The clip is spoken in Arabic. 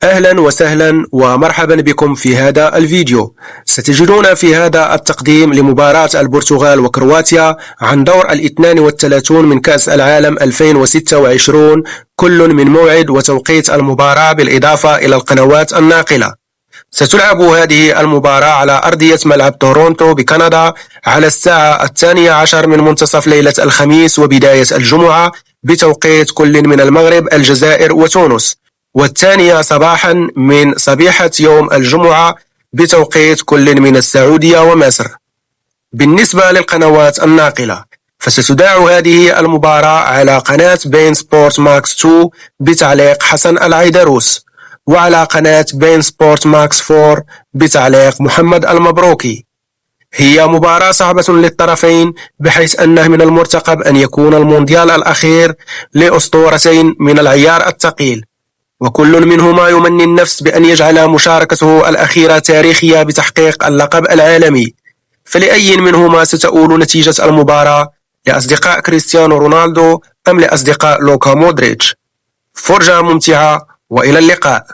أهلا وسهلا ومرحبا بكم في هذا الفيديو. ستجدون في هذا التقديم لمباراة البرتغال وكرواتيا عن دور 32 من كأس العالم 2026 كل من موعد وتوقيت المباراة بالإضافة إلى القنوات الناقلة. ستلعب هذه المباراة على أرضية ملعب تورونتو بكندا على الساعة 12 من منتصف ليلة الخميس وبداية الجمعة بتوقيت كل من المغرب، الجزائر وتونس، والثانية صباحا من صبيحة يوم الجمعة بتوقيت كل من السعودية ومصر. بالنسبة للقنوات الناقلة فستذاع هذه المباراة على قناة بين سبورت ماكس 2 بتعليق حسن العيدروس، وعلى قناة بين سبورت ماكس 4 بتعليق محمد المبروكي. هي مباراة صعبة للطرفين، بحيث أنه من المرتقب أن يكون المونديال الأخير لأسطورتين من العيار الثقيل، وكل منهما يمني النفس بأن يجعل مشاركته الأخيرة تاريخية بتحقيق اللقب العالمي. فلأي منهما ستؤول نتيجة المباراة؟ لأصدقاء كريستيانو رونالدو أم لأصدقاء لوكا مودريتش؟ فرجة ممتعة وإلى اللقاء.